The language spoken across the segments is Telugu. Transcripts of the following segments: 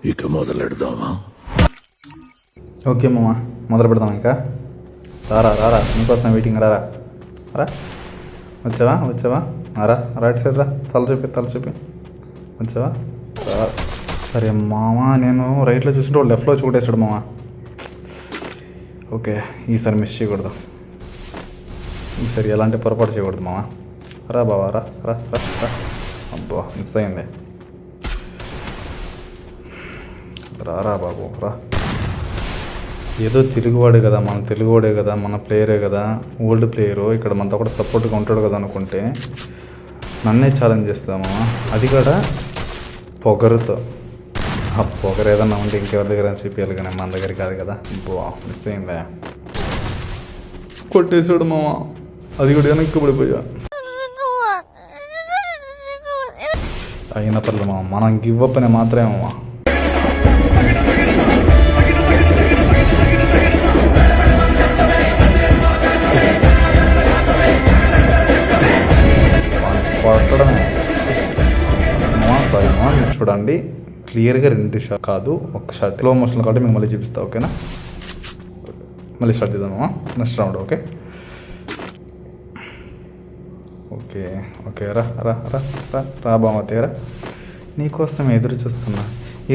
ఇక మొదలెడదామా? ఓకే మామ, మొదలు పెడదాం. ఇంకా రారా రారా, నీకోసం వెయిటింగ్. రారా రా, వచ్చావా రా, రైట్ సైడ్ రా, తల చూపి వచ్చావా? అరే మామ, నేను రైట్లో చూస్తుంటే వాళ్ళు లెఫ్ట్లో చూడేసాడు మామ. ఓకే, ఈసారి మిస్ చేయకూడదు, ఈసారి ఎలాంటి పొరపాటు చేయకూడదు మామ. రా బావా, రా రా రా రా. అబ్బా, మిస్ అయింది. రారా బాబు రా. ఏదో తిరుగువాడే కదా, మన తెలుగువాడే కదా, మన ప్లేయరే కదా, ఓల్డ్ ప్లేయరు, ఇక్కడ మనతో కూడా సపోర్ట్గా ఉంటాడు కదా అనుకుంటే నన్నే ఛాలెంజ్ చేస్తామా. అది కూడా పొగరుతో. ఆ పొగరు ఏదన్నా ఉంటే ఇంకెవరి దగ్గర చూపించాలి కానీ మన దగ్గర కాదు కదా. బా, మిస్ అయిందా. కొట్టేసాడు మామ, అది కూడా వెనక్కి పడిపోయా. అయిన పర్లేదు మామ, మనం గివ్ అప్ అని మాత్రమే మామ. కొట్టడమే చూడండి, క్లియర్గా 2 షాట్ కాదు, ఒక షాట్. స్లో మోషన్ కాబట్టి మీకు మళ్ళీ చూపిస్తా. ఓకేనా, మళ్ళీ స్టార్ట్ చేద్దామా next round. Okay okay okay, రా రా రా రా రా బామతేరా, నీకోసం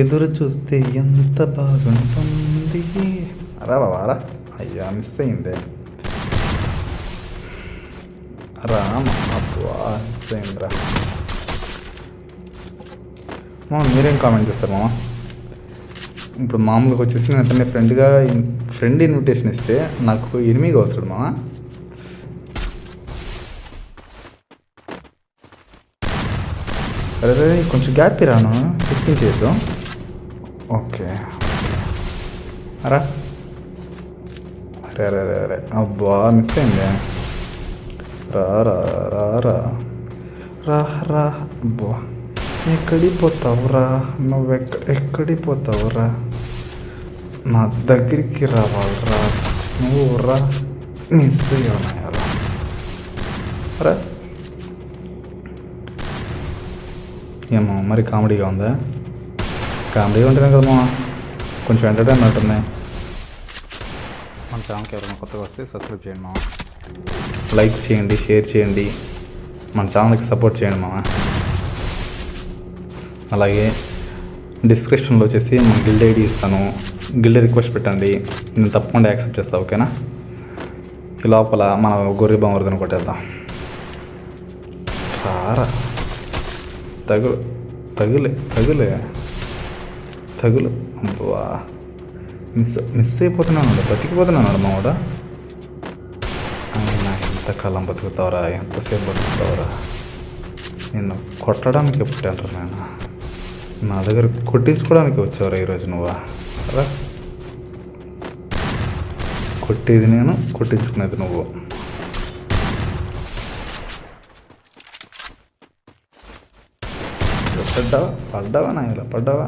ఎదురు చూస్తే ఎంత బాగుంటుంది. రా బాబా రా. అయ్యా, మిస్ అయిందే. రా అబ్బా, మిస్ అయిందిరా. మీరేం కామెంట్ చేస్తారు మామ? ఇప్పుడు మామూలుగా వచ్చేసి నేను అతన్ని ఫ్రెండ్ ఇన్విటేషన్ ఇస్తే నాకు ఎనిమిగా వస్తాడు మామ. అరే కొంచెం గ్యాప్ రాను, ఎక్కించేద్దాం. ఓకే అరా, అరే అరే అరే, అబ్బా మిస్ అయిందే. రా రా రా రా రా రా. అబ్బా, ఎక్కడిపోతావురా ఎక్కడిపోతావురా, నా దగ్గరికి రావాలరా నువ్వు. రా, మిస్ అయ్యారా. రా, ఏమో మరి కామెడీగా ఉందా? కామెడీగా ఉంటేనే కదమ్మా కొంచెం ఎంటర్టైన్మెంట్ ఉంటుంది. మన ఛానల్కి ఎవరైనా కొత్తగా వస్తే సబ్స్క్రైబ్ చేయండి మామ, లైక్ చేయండి, షేర్ చేయండి, మన ఛానల్కి సపోర్ట్ చేయండి మామ. అలాగే డిస్క్రిప్షన్లో వచ్చేసి మన గిల్డ్ ఐడి ఇస్తాను, గిల్డ్ రిక్వెస్ట్ పెట్టండి, నేను తప్పకుండా యాక్సెప్ట్ చేస్తాను. ఓకేనా, ఈ లోపల మన గొర్రె బామర్దని కొట్టేద్దాం. రారా, తగులు. అబ్బా, మిస్ అయిపోతున్నాను, బతికిపోతున్నాను మావాడ. ఆయన ఎంతకాలం బతుకుతావరా, ఎంతసేపు బతుకుతావరా, నిన్ను కొట్టడానికి పుట్టాను నేను, నా దగ్గర కొట్టించుకోవడానికి వచ్చావురా ఈరోజు నువ్వా. రా, కొట్టేది నేను, కొట్టించుకునేది నువ్వు. పడ్డావా నా ఇలా పడ్డావా.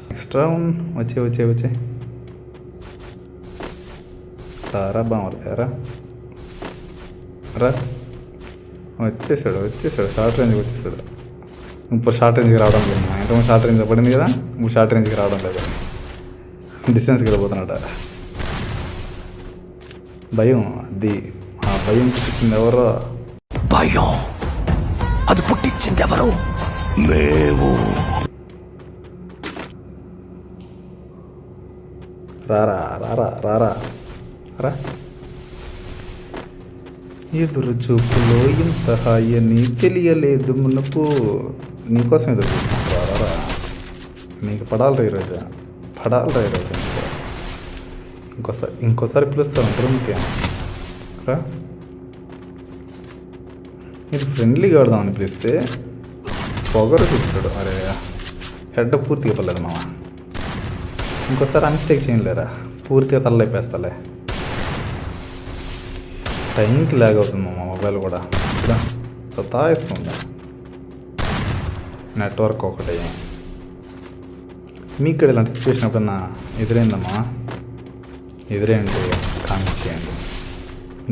నెక్స్ట్ రౌండ్ వచ్చే రారా బామర్తారా. రా, వచ్చేసాడు షార్ట్ రేంజ్కి వచ్చేసాడు. ఇప్పుడు షార్ట్ రేంజ్కి రావడం లేదు, ఇంతకుముందు షార్ట్ రేంజ్ పడింది కదా, ఇప్పుడు షార్ట్ రేంజ్కి రావడం లేదు, డిస్టెన్స్కి వెళ్ళిపోతున్నాడు. భయం, అది ఆ భయం పుట్టించింది ఎవరో. భయం అది పుట్టించింది ఎవరు? మేము. రారా రారా రారా రా. ఎదురు చూపులో ఇంత హాయని తెలియలేదు మనకు, నీకోసం ఎదురు చూస్తాను. రారా, నీకు పడాలరా ఈరోజు. ఇంకోసారి పిలుస్తాను రూమ్కి. రా, మీరు ఫ్రెండ్లీగా ఆడదామని పిలిస్తే పొగరు చూస్తాడు. అరే, హెడ్ పూర్తిగా పర్లేదు మామ, ఇంకోసారి అన్స్టేక్ చేయలేరా, పూర్తిగా తలలేపేస్తాలే. టైంకి లాగ్ అవుతుంది మా మొబైల్ కూడా, సతాయిస్తుంది. నెట్వర్క్ ఒకటి. మీకు ఇక్కడ ఇలాంటి సిచ్యువేషన్ ఎప్పుడన్నా ఎదురైందమ్మా? ఎదురైంది కామెంట్ చేయండి,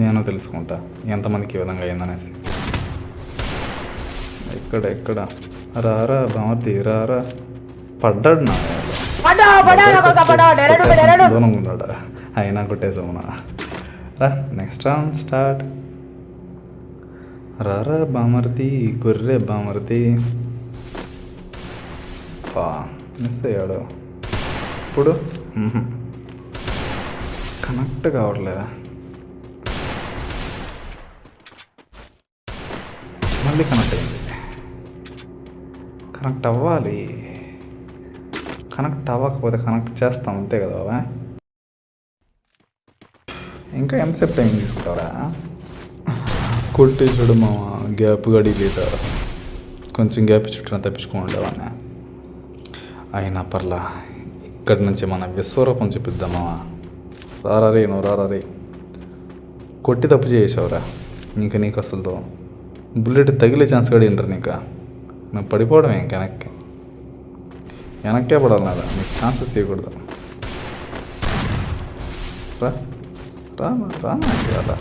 నేను తెలుసుకుంటా ఎంతమందికి ఈ విధంగా అయిందనేసి. ఎక్కడ రారా బామర్ది రారా. పడ్డాడు నా దూరంగా ఉన్నాడా, అయినా కొట్టేసామునా. రా నెక్స్ట్ రౌండ్ స్టార్ట్. రారా బామర్ది గొర్రె బామర్ది. మిస్ అయ్యాడు. ఇప్పుడు కనెక్ట్ కావట్లేదా, మళ్ళీ కనెక్ట్ అయింది. కనెక్ట్ అవ్వాలి, కనెక్ట్ అవ్వకపోతే కనెక్ట్ చేస్తాం అంతే కదా బాబా. ఇంకా ఎంతసేపు టైం తీసుకుంటారా? కొట్టేసాడు మా గ్యాప్ గడి లేదా, కొంచెం గ్యాప్ చుట్టూ తప్పించుకుంటావా. అయినా పర్లా, ఇక్కడి నుంచి మన విశ్వరూపం చూపిద్దామా. రారే నువ్వు రారే, కొట్టి తప్పు చేసావురా. ఇంకా నీకు అసలు బుల్లెట్ తగిలే ఛాన్స్ కూడా ఏంటారు నీకు. నువ్వు పడిపోవడమే ఇంక వెనక్కే పడాలి నాదా, నీకు ఛాన్సెస్ తీయకూడదు. రా రా రా.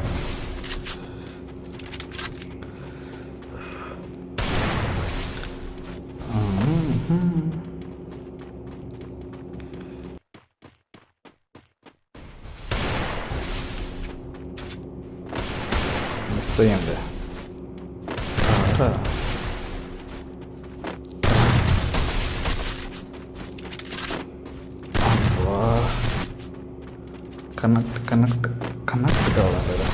మిస్ అయ్యండి. రా కనెక్ట్ కావాలి కదా.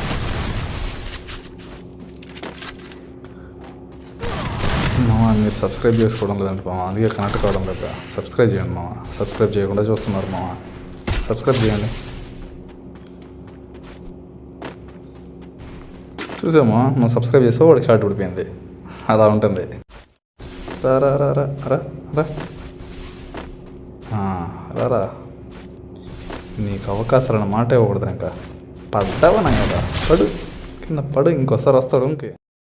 మామ మీరు సబ్స్క్రైబ్ చేసుకోవడం లేదండి మామ, అందుకే కనెక్ట్ కావడం లేదా. సబ్స్క్రైబ్ చేయండి మామ, సబ్స్క్రైబ్ చేయకుండా చూస్తున్నారు మామ, సబ్స్క్రైబ్ చేయండి. చూసామా, నువ్వు సబ్స్క్రైబ్ చేసావు, వాడికి షార్ట్ పడిపోయింది. అలా ఉంటుంది. రా రా రా రా రా రా రా. నీకు అవకాశాలను మాట ఇవ్వకూడదు. ఇంకా పడ్డావనా కదా, పడు కింద పడు, ఇంకోసారి వస్తావు రూమ్కి.